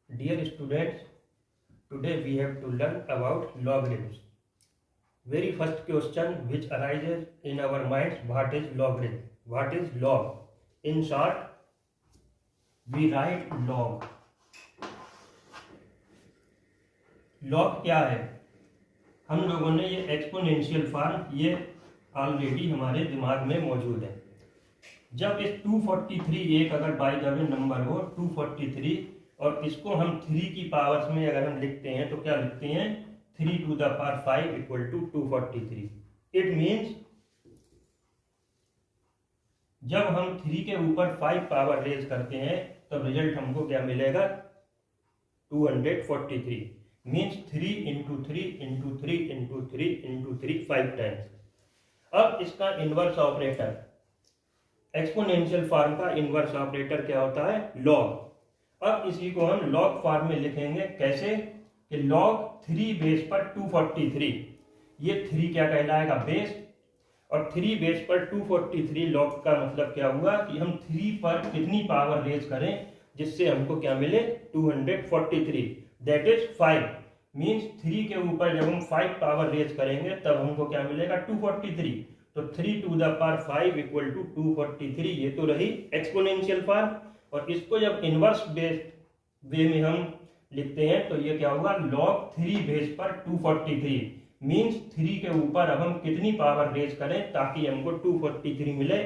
Dear students, today we have to learn about logarithms. Very first question which arises in our minds, what is logarithm? What is log? In short, we write log. log क्या है? हम लोगों ने ये exponential form ये already हमारे दिमाग में मौजूद है. जब इस 243 एक अगर बाई द वे नंबर हो 243 और इसको हम 3 की पावर्स में अगर हम लिखते हैं तो क्या लिखते हैं 3 to the power 5 equal to 243. It means जब हम 3 के ऊपर 5 पावर रेज करते हैं तब रिजल्ट हमको क्या मिलेगा 243. Means 3 into 3 into 3 into 3 into 3 5 times. अब इसका इनवर्स ऑपरेटर एक्सपोनेंशियल फॉर्म का इनवर्स ऑपरेटर क्या होता है लॉग. अब इसी को हम लॉग फॉर्म में लिखेंगे कैसे कि लॉग 3 बेस पर 243. ये 3 क्या कहलाएगा बेस और 3 बेस पर 243 लॉग का मतलब क्या हुआ कि हम 3 पर कितनी पावर रेज करें जिससे हमको क्या मिले 243. That is 5. मीन्स 3 के ऊपर जब हम 5 पावर रेज करेंगे तब हमको क्या मिलेगा 243. तो 3 to the power 5 equal to 243. ये तो रही एक्सपोनेंशियल फॉर्म. और इसको जब इनवर्स बेस वे में हम लिखते हैं तो ये क्या होगा log 3 बेस पर 243. मीन्स 3 के ऊपर अब हम कितनी पावर रेज करें ताकि हमको 243 मिले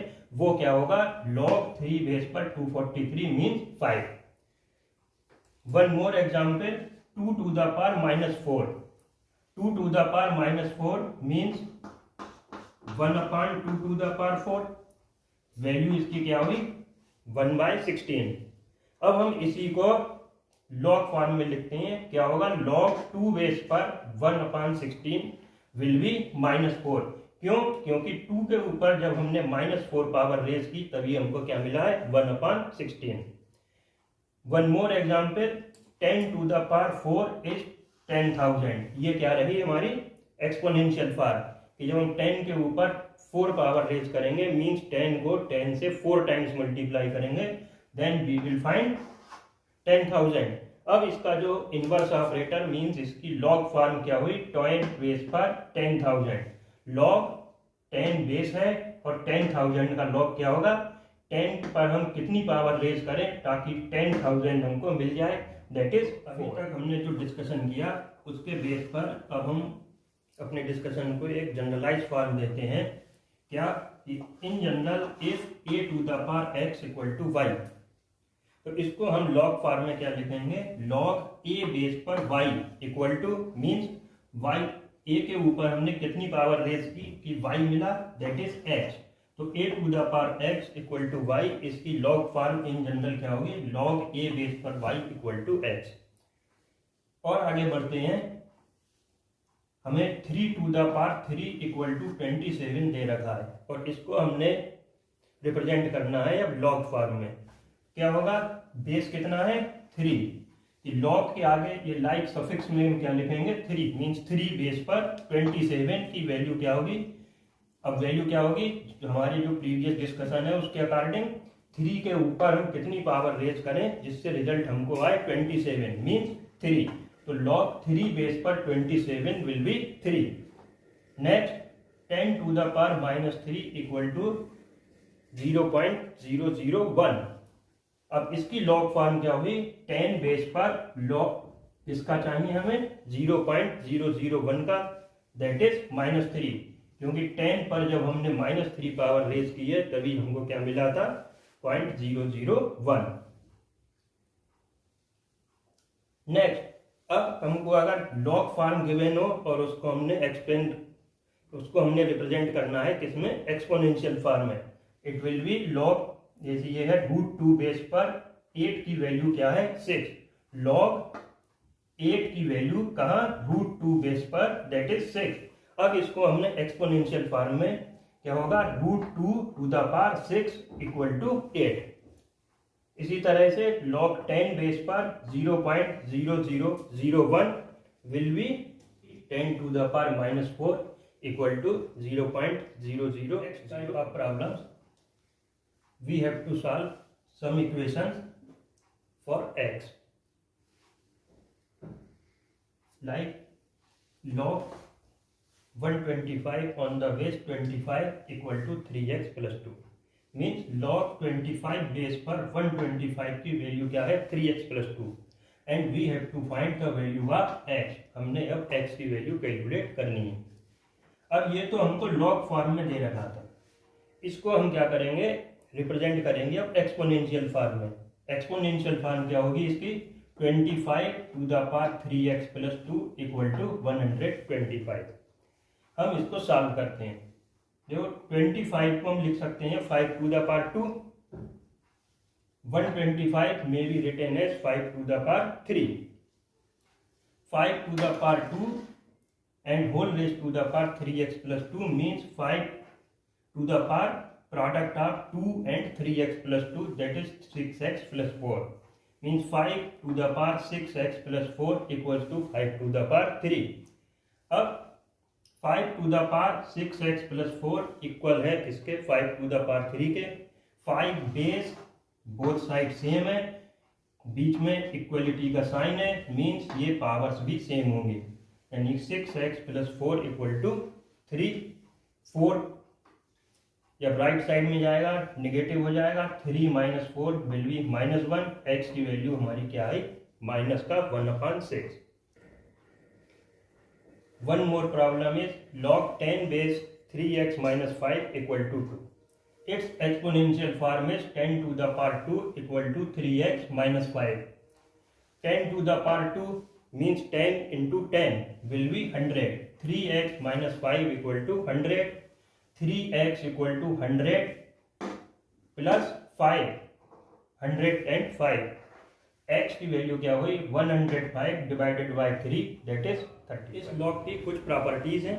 वो क्या होगा log 3 बेस पर 243 means 5. One more example 2 to the power -4. 2 to the power -4 means 1/2 to the power 4. Value इसकी क्या हुई 1/16. अब हम इसी को लॉग फॉर्म में लिखते हैं क्या होगा log 2 बेस पर 1/16 विल बी -4. क्यों? क्योंकि 2 के ऊपर जब हमने -4 पावर रेज की तभी हमको क्या मिला है 1/16. One more example 10 to the power 4 is 10,000. ये क्या रही हमारी एक्सपोनेंशियल फॉर्म कि जब हम 10 के ऊपर 4 पावर रेज करेंगे मींस 10 को 10 से 4 टाइम्स मल्टीप्लाई करेंगे देन वी विल फाइंड 10,000. अब इसका जो इनवर्स ऑपरेटर मींस इसकी लॉग फॉर्म क्या हुई 10 बेस पर 10,000. लॉग 10 बेस है और 10,000 का लॉग क्या होगा 10 पर हम कितनी पावर रेज करें ताकि 10,000 हमको मिल जाए. दैट इज अभी तक हमने जो डिस्कशन किया उसके बेस पर अब हम अपने डिस्कशन को एक जनरलाइज फॉर्म देते हैं. क्या in general if a to the power x equal to y. तो इसको हम लॉग फॉर्म में क्या लिखेंगे log a बेस पर y equal two means y a के ऊपर हमने कितनी पावर रेज की कि y मिला दैट इज x. तो a to the power x equal to y इसकी लॉग फॉर्म इन जनरल क्या होगी log a बेस पर y इक्वल टू x. और आगे बढ़ते हैं. हमें 3 to the power 3 equal to 27 दे रखा है और इसको हमने रिप्रेजेंट करना है अब लॉग फॉर्म में. क्या होगा बेस कितना है 3. ये लॉग के आगे ये लाइक सफिक्स में हम क्या लिखेंगे 3 मींस 3 बेस पर 27 की वैल्यू क्या होगी. अब वैल्यू क्या होगी हमारी जो प्रीवियस डिस्कशन है उसके अकॉर्डिंग 3 के ऊपर हम कितनी पावर रेज करें जिससे रिजल्ट हमको आए 27 मींस 3. तो log 3 बेस पर 27 will be 3. Next 10 to the power -3 equal to 0.001. अब इसकी लॉग फॉर्म क्या होगी 10 बेस पर लॉग इसका चाहिए हमें 0.001 का दैट इज -3. क्योंकि 10 पर जब हमने -3 पावर रेज की है तभी हमको क्या मिला था 0.001. नेक्स्ट अब हमको अगर लॉग फॉर्म गिवन हो और उसको हमने रिप्रेजेंट करना है किसमें एक्सपोनेंशियल फॉर्म में इट विल बी लॉग जैसे ये है √2 बेस पर 8 की वैल्यू क्या है 6. लॉग 8 की वैल्यू कहाँ √2 बेस पर दैट इज 6. अब इसको हमने एक्सपोनेंशियल फॉर्म में क्या होगा √2 to the power 6 equal to 8. इसी तरह से log 10 बेस पर 0.0001 will be 10 to the power -4 equal to 0.00. Next type of problems we have to solve some equations for x. like log 125 on the base 25 equal to 3x plus 2 means log 25 base पर 125 की value क्या है 3x plus 2 and we have to find the value of x। हमने अब x की value calculate करनी है। अब ये तो हमको log फॉर्म में दे रखा था, इसको हम क्या करेंगे रिप्रेजेंट करेंगे अब एक्सपोनेंशियल फॉर्म में। एक्सपोनेंशियल फॉर्म क्या होगी इसकी 25 to the power 3x plus 2 equal to 125। हम इसको सॉल्व करते हैं। देखो 25 को हम लिख सकते हैं 5 to the power 2, 125 may be written as 5 to the power 3, 5 to the power 2 and whole raised to the power 3x plus 2 means 5 to the power product of 2 and 3x plus 2 that is 6x plus 4 means 5 to the power 6x plus 4 equals to 5 to the power 3। अब 5 to the power 6x plus 4 equal है किसके 5 to the power 3 के। 5 base both side same है, बीच में equality का sign है means ये powers भी सेम होंगे यानी 6x plus 4 इक्वल टू 3। 4 जब राइट साइड में जाएगा निगेटिव हो जाएगा, 3 minus 4 विल बी -1। x की वैल्यू हमारी क्या है माइनस का 1/6। One more problem is log 10 base 3x minus 5 equal to 2। its exponential form is 10 to the power 2 equal to 3x minus 5। 10 to the power 2 means 10 into 10 will be 100। 3x minus 5 equal to 100। 3x equal to 100 plus 5 105। x की value क्या हुई 105 divided by 3 that is 30। इस log की कुछ properties हैं।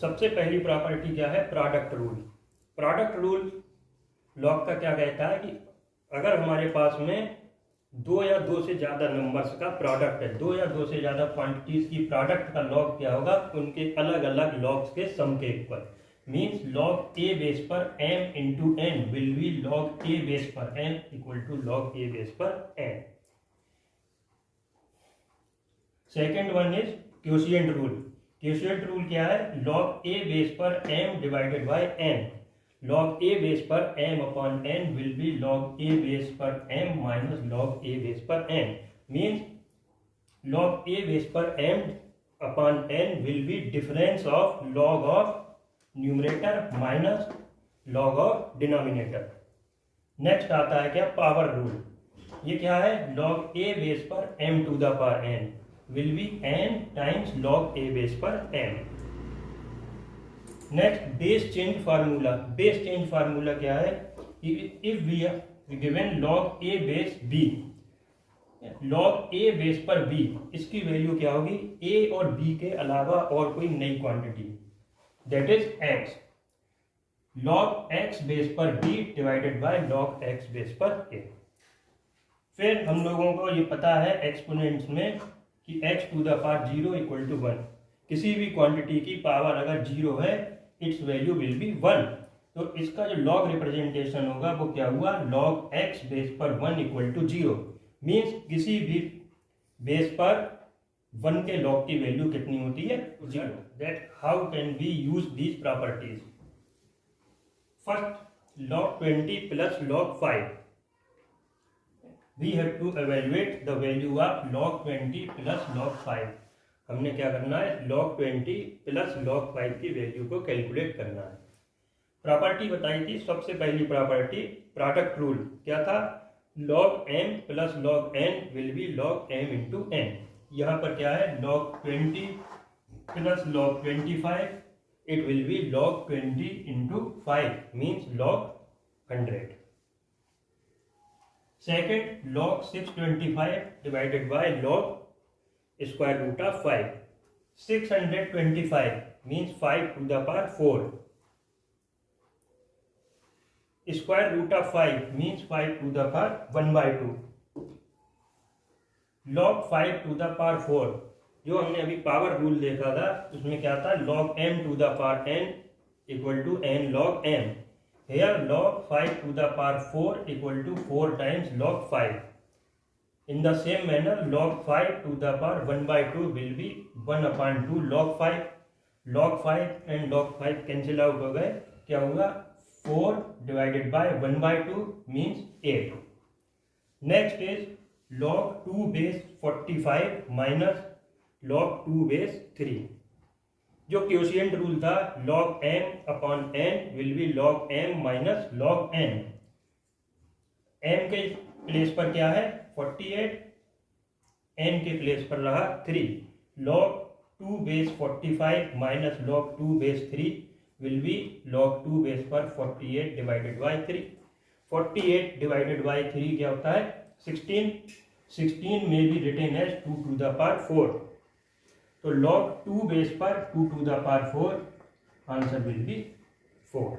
सबसे पहली property क्या है product rule. Product rule log का क्या कहता है कि अगर हमारे पास में 2 या 2 से ज़्यादा नंबर्स का प्रोडक्ट है, 2 या 2 से ज़्यादा क्वांटिटीज की प्रोडक्ट का लॉग क्या होगा उनके अलग अलग लॉग्स के सम के equal means log a base पर m into n will be log a base पर n equal to log a base पर n। Second one is quotient rule. Quotient rule क्या है log a बेस पर m divided by n। log a base पर m upon n will be log a base पर m minus log a base पर n means log a base पर m upon n will be difference of log of numerator minus log of denominator. Next आता है क्या power rule. ये क्या है log a base पर m to the power n will be n times log a base पर n। Next base change formula. Base change formula क्या है if we are given log a base b, log a base पर b इसकी वैल्यू क्या होगी a और b के अलावा और कोई नई quantity that is x। log x base पर b divided by log x base पर a। फिर हम लोगों को ये पता है एक्सपोनेंट्स में कि x to the power 0 equal to 1। किसी भी क्वांटिटी की पावर अगर 0 है इट्स वैल्यू विल बी 1। तो इसका जो लॉग रिप्रेजेंटेशन होगा वो क्या हुआ log x बेस पर 1 इक्वल टू 0 मीन्स किसी भी बेस पर 1 के लॉग की वैल्यू कितनी होती है 0। That how can we use these properties. First log 20 plus log 5 we have to evaluate the value of log 20 plus log 5। हमने क्या करना है log 20 प्लस log 5 की वैल्यू को कैलकुलेट करना है। प्रॉपर्टी बताई थी सबसे पहली प्रॉपर्टी प्रोडक्ट रूल क्या था log m plus log n will be log m into n। यहाँ पर क्या है log 20 plus log 25 it will be log 20 into 5 means log 100। Second log 625 divided by log square root of 5। 625 means 5 to the power 4 square root of 5 means 5 to the power 1/2 log 5 to the power 4। जो हमने अभी power rule देखा था उसमें क्या था log m to the power n equal to n log m। Here log 5 to the power 4 equal to 4 times log 5 In the same manner, log 5 to the power 1/2 will be 1/2 log 5. Log 5 and log 5 cancel out हो गए, क्या होगा 4 divided by 1/2 means 8. Next is log 2 base 45 minus log 2 base 3. जो quotient rule था log m upon n will be log m minus log n. m के place पर क्या है 48, n के प्लेस पर रहा 3. log 2 base 45 minus log 2 base 3 will be log 2 base पर 48 डिवाइडेड बाय 3. 48 डिवाइडेड बाय 3 क्या होता है 16. 16 में भी written as 2 to the power 4. तो log 2 बेस पर 2 to the power 4 answer will be 4.